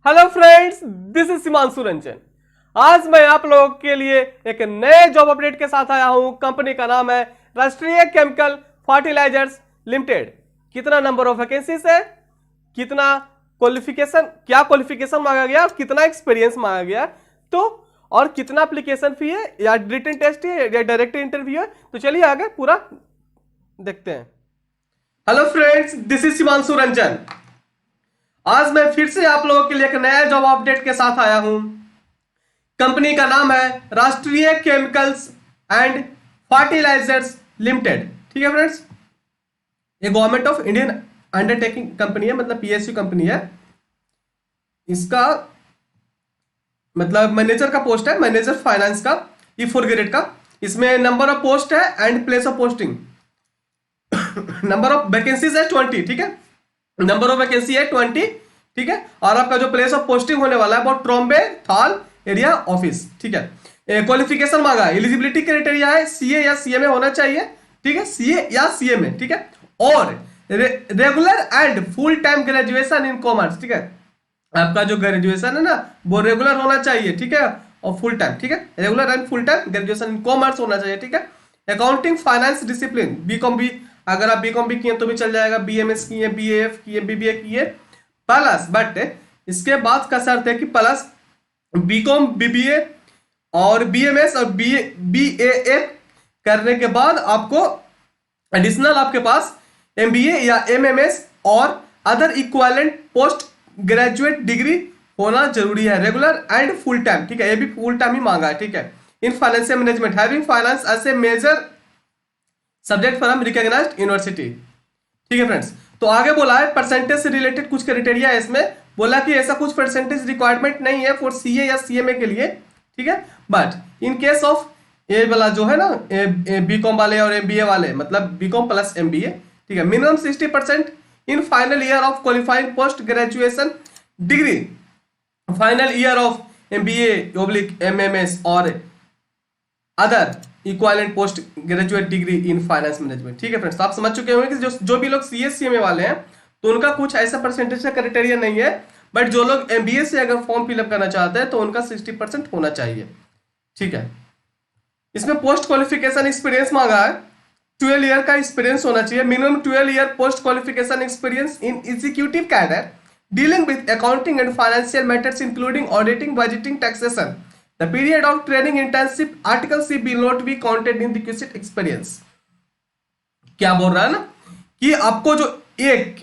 Hello friends, this is Himanshu Ranjan. आज मैं आप लोगों के लिए एक नए जॉब अपडेट के साथ आया हूं। कंपनी का नाम है राष्ट्रीय केमिकल फर्टिलाइजर्स लिमिटेड। कितना नंबर ऑफ वैकेंसीज है, कितना क्वालिफिकेशन, क्या क्वालिफिकेशन मांगा गया और कितना एक्सपीरियंस मांगा गया, तो और कितना एप्लीकेशन फी है, या रिटन टेस्ट है या डायरेक्ट इंटरव्यू है, तो चलिए आगे पूरा देखते हैं। Hello friends, this is Himanshu Ranjan. आज मैं फिर से आप लोगों के लिए एक नया जॉब अपडेट के साथ आया हूं। कंपनी का नाम है राष्ट्रीय केमिकल्स एंड फर्टिलाइजर्स लिमिटेड। ठीक है फ्रेंड्स, ये government of Indian undertaking company है, मतलब पीएसयू कंपनी है। इसका मतलब मैनेजर का पोस्ट है, मैनेजर फाइनेंस का, E4 ग्रेड का। इसमें नंबर ऑफ पोस्ट है and place of posting. Number of vacancies है 20। ठीक है, नंबर ऑफ वैकेंसी है 20। ठीक है, और आपका जो प्लेस ऑफ पोस्टिंग होने वाला है वो ट्रॉम्बे थाल एरिया ऑफिस। ठीक है, क्वालिफिकेशन मांगा, एलिजिबिलिटी क्राइटेरिया है सीए या सीएमए होना चाहिए। ठीक है, सीए या सीएमए। ठीक है, और regular and full time graduation in commerce. ठीक है, आपका जो ग्रेजुएशन है ना वो रेगुलर होना चाहिए। ठीक है, और फुल टाइम। ठीक है, regular and full time graduation in commerce होना चाहिए। ठीक है, अकाउंटिंग फाइनेंस डिसिप्लिन बीकॉम भी, अगर आप बीकॉम भी किए तो भी चल जाएगा, बीएमएस किए, बीएएफ किए, बीबीए किए प्लस, बट इसके बाद का शर्त है कि प्लस बीकॉम, बीबीए और बीएमएस और बीएएफ करने के बाद आपको एडिशनल आपके पास एमबीए या एमएमएस और other equivalent post graduate degree होना जरूरी है, रेगुलर एंड फुल टाइम। ठीक है, ये भी फुल टाइम ही मांगा है। ठीक है, in financial management having finance as a major subject from recognised university. ठीक है फ्रेंड्स, तो आगे बोला है परसेंटेज से रिलेटेड कुछ क्राइटेरिया है इसमें। बोला कि ऐसा कुछ परसेंटेज रिक्वायरमेंट नहीं है फॉर सीए या सीएमए के लिए। ठीक है, बट इन केस ऑफ ए वाला जो है ना, बीकॉम वाले और एमबीए वाले, मतलब बीकॉम प्लस एमबीए। ठीक है, minimum 60% in final year of qualifying post graduation degree, final year of MBA oblique MMS और other equivalent post graduate degree in finance management. ठीक है फ्रेंड्स, तो आप समझ चुके होंगे कि जो भी लोग सीएस सीएमए वाले हैं तो उनका कुछ ऐसा परसेंटेज का क्राइटेरिया नहीं है, बट जो लोग एमबीए से अगर फॉर्म फिलअप करना चाहते हैं तो उनका 60% होना चाहिए। ठीक है, इसमें पोस्ट क्वालिफिकेशन एक्सपीरियंस मांगा है, 12 ईयर का एक्सपीरियंस होना चाहिए, minimum 12 year post qualification experience in executive cadre dealing with accounting and financial matters including auditing, budgeting, taxation. The period of training internship article C will not be counted in the requisite experience। क्या बोल रहा है ना कि आपको जो 1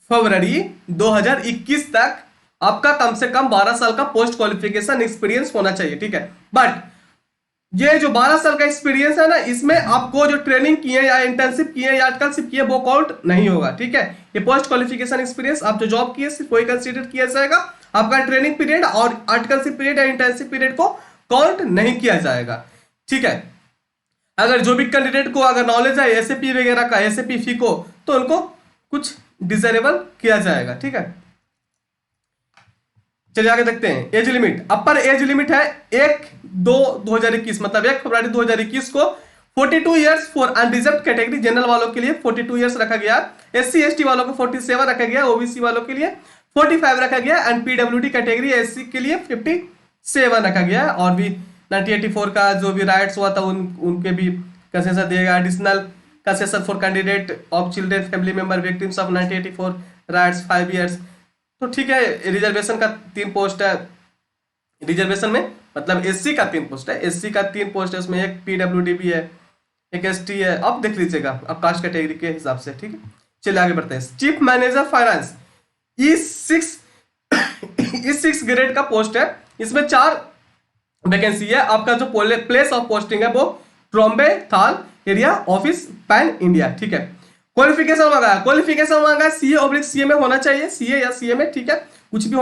फरवरी 2021 तक आपका कम से कम 12 साल का पोस्ट क्वालिफिकेशन एक्सपीरियंस होना चाहिए। ठीक है, बट ये जो 12 साल का एक्सपीरियंस है ना, इसमें आपको जो ट्रेनिंग किए या इंटर्नशिप किए या आर्टिकलशिप किए वो काउंट नहीं होगा। ठीक है, ये पोस्ट क्वालिफिकेशन एक्सपीरियंस आप जो जॉब किए सिर्फ वही कंसीडर किया जाएगा, आपका ट्रेनिंग पीरियड और आर्टिकलशिप पीरियड या इंटर्नशिप पीरियड को काउंट नहीं किया जाएगा। ठीक है, अगर जो भी कैंडिडेट को अगर नॉलेज है एसएपी वगैरह का, एसएपी फीको, तो उनको कुछ डिजरेबल किया जाएगा। ठीक है, चलिए आगे देखते हैं। Age limit, upper age limit है 1/2/2021, मतलब 1 फरवरी 2021 को 42 years for unreserve category, general वालों के लिए 42 इयर्स रखा गया, एससी एसटी वालों को 47 रखा गया, ओबीसी वालों के लिए 45 रखा गया एंड पीडब्ल्यूडी कैटेगरी एससी के लिए 57 रखा गया। और भी 1984 का जो भी राइट्स हुआ था उनके भी कंसेशन दिएगा, additional concession for candidate of children family member victims of 1984 riots 5 years. तो ठीक है, रिजर्वेशन का 3 पोस्ट है, रिजर्वेशन में मतलब एससी का 3 पोस्ट है, एससी का 3 पोस्ट है, उसमें एक पीडब्ल्यूडी भी है, एक एसटी है, आप देख लीजिएगा अब कास्ट कैटेगरी के हिसाब से। ठीक है, चलिए आगे बढ़ते हैं। Chief manager finance E6 grade का पोस्ट है, इसमें 4 वैकेंसी है। आपका जो प्लेस ऑफ पोस्टिंग है वो ट्रॉम्बे थाल एरिया ऑफिस पैन इंडिया। ठीक है, क्वालिफिकेशन मांगा CA/CA में होना चाहिए, सीए या सीएमए। ठीक है, कुछ भी हो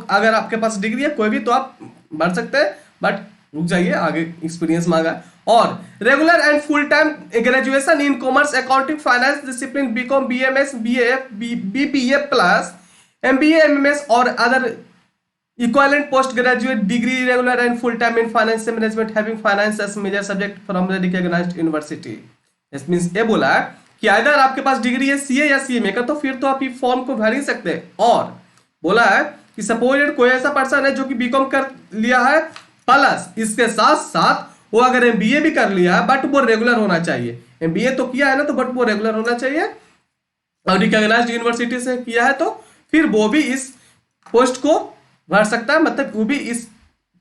अगर आपके पास डिग्री है कोई भी तो आप बढ़ सकते हैं, बट रुक जाइए, आगे एक्सपीरियंस मांगा। और regular and full time graduation in commerce, accounting, finance discipline, BCom, BMS, BAF, BBA plus MBA, MMS और other equivalent post graduate degree, regular and full time in financial management having finance as major subject from the recognised university. This means ये बोला कि अगर आपके पास degree है CA या CMA का तो फिर तो आप ये फॉर्म को भर ही सकते हैं। और बोला है कि सपोज कोई ऐसा पर्सन है जो कि बीकॉम कर लिया है, प्लस इसके साथ साथ वो अगर एमबीए भी कर लिया है, बट वो रेगुलर होना चाहिए। एमबीए तो किया है ना, तो बट वो रेगुलर होना चाहिए और रिकॉग्नाइज्ड यूनिवर्सिटी से किया है, तो फिर वो भी इस पोस्ट को भर सकता है, मतलब वो भी इस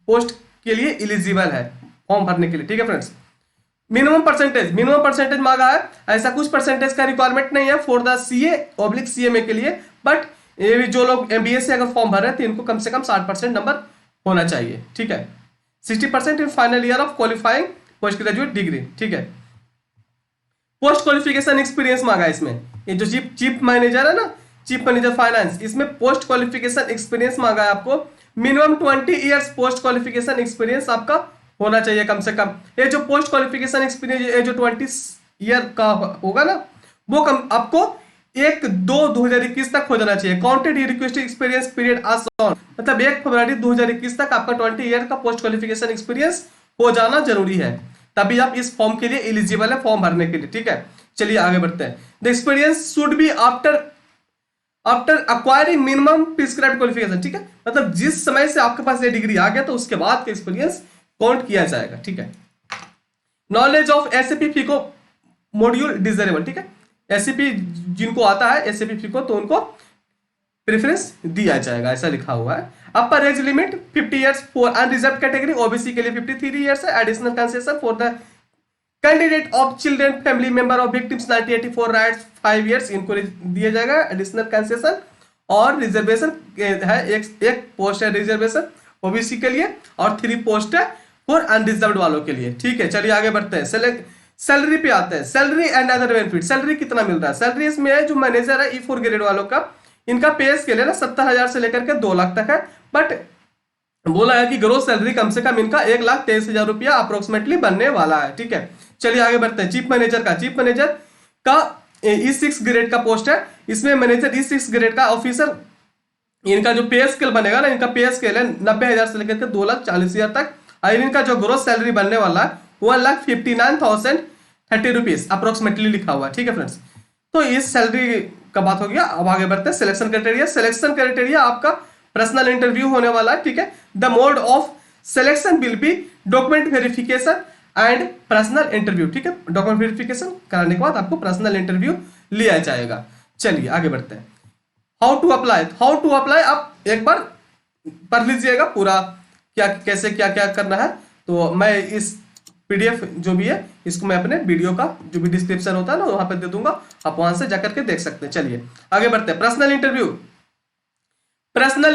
पोस्ट के लिए एलिजिबल है फॉर्म भरने के लिए। ठीक है फ्रेंड्स, मिनिमम परसेंटेज मांगा है। ऐसा कुछ परसेंटेज का रिक्वायरमेंट नहीं है फॉर द CA/CMA के लिए, बट ये भी जो लोग एमबीए से अगर फॉर्म भर रहे हैं तो इनको कम से कम 60% नंबर होना चाहिए। ठीक है, 60% in final year of qualifying post graduate degree. ठीक है, पोस्ट क्वालिफिकेशन एक्सपीरियंस मांगा है इसमें। ये जो चीफ मैनेजर है ना, चीफ मैनेजर फाइनेंस, इसमें पोस्ट क्वालिफिकेशन एक्सपीरियंस मांगा है आपको। Minimum 20 years post qualification experience आपका होना चाहिए कम से कम। ये जो पोस्ट क्वालिफिकेशन एक्सपीरियंस ये जो 20 ईयर का होगा ना, वो कम आपको 1/2/2021 तक हो जाना चाहिए। काउंटेड रिक्वेस्टेड एक्सपीरियंस पीरियड आज ऑन, मतलब 1 फरवरी 2021 तक आपका 20 ईयर का पोस्ट क्वालिफिकेशन एक्सपीरियंस हो जाना जरूरी है, तभी आप इस फॉर्म के लिए एलिजिबल है फॉर्म भरने के लिए। ठीक है, चलिए आगे बढ़ते हैं। The experience should be after acquiring minimum prescribed qualification. ठीक है, मतलब जिस समय से आपके पास ये डिग्री आ गया तो उसके बाद का एक्सपीरियंस काउंट किया जाएगा। ठीक है, knowledge of SAP FICO module desirable. ठीक है, एसएपी जिनको आता है एसएपी फीको तो उनको प्रेफरेंस दिया जाएगा, ऐसा लिखा हुआ है। Upper age limit 50 years for unreserve category, OBC के लिए 53 इयर्स है। Additional concession for the candidate of children family member of victims 1984 riots 5 years, इनको दिया जाएगा एडिशनल कंसेशन। और रिजर्वेशन है, एक पोस्ट है रिजर्वेशन ओबीसी के लिए और 3 पोस्ट है फॉर अनरिजर्व्ड वालों के लिए। ठीक है, चलिए आगे बढ़ते हैं। सैलरी पे आते हैं। Salary and other benefit, salary कितना मिल रहा है? सैलरी इसमें है जो मैनेजर है E4 ग्रेड वालों का, इनका पे स्केल है ना 70,000 से लेकर के 2 लाख तक है, बट बोला है कि ग्रोस सैलरी कम से कम इनका 1,23,000 रुपया अप्रोक्सीमेटली बनने वाला है। ठीक है, चलिए आगे बढ़ते हैं। चीफ मैनेजर का E6 ग्रेड का पोस्ट है, इसमें मैनेजर E6 ग्रेड का ऑफिसर, इनका जो पे स्केल बनेगा ना, इनका पे स्केल है 90,000 से लेकर के 2,40,000 तक, और इनका जो ग्रोस सैलरी बनने वाला है 1,59,030 रुपीज अप्रोक्सीमेटली लिखा हुआ है। ठीक है फ्रेंड्स, तो इस सैलरी का बात हो गया। अब आगे बढ़ते हैं। सिलेक्शन क्राइटेरिया आपका पर्सनल इंटरव्यू होने वाला है। ठीक है, the mode of selection will be document verification and personal interview. ठीक है, डॉक्यूमेंट वेरिफिकेशन कराने के बाद आपको पर्सनल इंटरव्यू लिया जाएगा। चलिए आगे बढ़ते हैं। हाउ टू अप्लाई आप एक बार पढ़ लीजिएगा पूरा, क्या कैसे क्या क्या करना है। तो मैं इस PDF जो भी है इसको मैं अपने वीडियो का जो भी डिस्क्रिप्शन होता है ना वहां पे दे दूंगा, आप वहां से जाकर के देख सकते हैं। चलिए आगे बढ़ते हैं। पर्सनल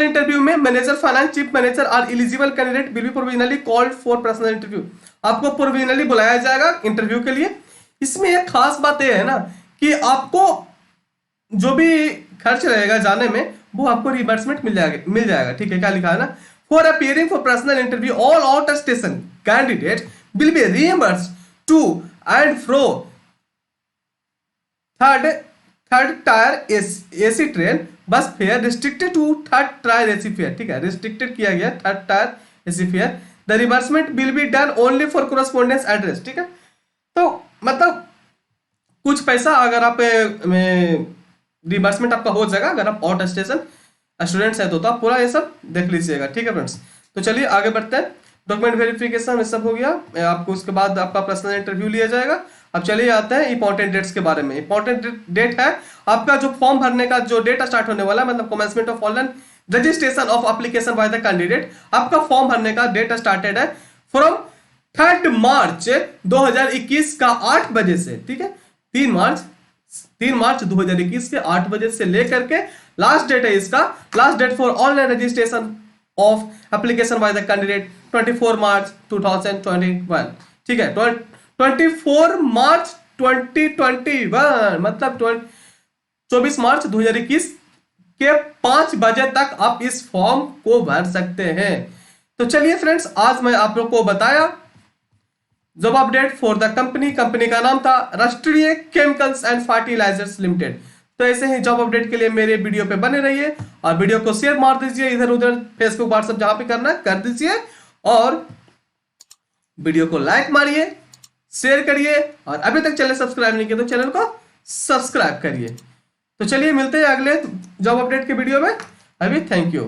इंटरव्यू में मैनेजर फाइनेंस, चीफ मैनेजर और eligible candidate will be provisionally called for personal interview. आपको प्रोविजनली बुलाया जाएगा इंटरव्यू के लिए। इसमें एक खास बात यह है ना कि आपको जो भी खर्च रहेगा जाने में वो आपको रिइंबर्समेंट मिल जाएगा। ठीक है, क्या लिखा है ना, for appearing for personal interview all out station candidate will be reimbursed to and fro third tier AC train bus fare restricted to third tier AC fare। ठीक है, restricted किया गया third tier AC fare। the reimbursement will be done only for correspondence address। ठीक है, तो मतलब कुछ पैसा अगर आप रिइंबर्समेंट आपका हो जाएगा अगर आप आउट स्टेशन स्टूडेंट्स है तो आप पूरा ये सब देख लीजिएगा। ठीक है फ्रेंड्स, तो चलिए आगे बढ़ते हैं। डॉक्यूमेंट वेरिफिकेशन सब हो गया आपको, उसके बाद आपका पर्सनल इंटरव्यू लिया जाएगा। अब चलिए आते हैं इंपॉर्टेंट डेट्स के बारे में। इंपॉर्टेंट डेट है आपका जो फॉर्म भरने का जो डेट स्टार्ट होने वाला है, मतलब commencement of online registration of application by the candidate. आपका फॉर्म भरने का डेट स्टार्टेड है फ्रॉम 3 मार्च 2021 का 8 बजे से। ठीक है, 3 मार्च 2021 के 8 बजे से लेकर के लास्ट डेट है इसका, last date for online registration of application by the candidate 24 March 2021। ठीक है, 24 मार्च 2021 मतलब 24 मार्च 2021 के 5 बजे तक आप इस फॉर्म को भर सकते हैं। तो चलिए फ्रेंड्स, आज मैं आप लोग को बताया job update for the company का नाम था राष्ट्रीय केमिकल्स एंड फर्टिलाइजर्स लिमिटेड। तो ऐसे ही जॉब अपडेट के लिए मेरे वीडियो पे बने रहिए और वीडियो को शेयर मार दीजिए, इधर उधर फेसबुक व्हाट्सएप जहां पे करना है कर दीजिए, और वीडियो को लाइक मारिए, शेयर करिए, और अभी तक चैनल सब्सक्राइब नहीं किया तो चैनल को सब्सक्राइब करिए। तो चलिए मिलते हैं अगले जॉब अपडेट के वीडियो में। अभी थैंक यू।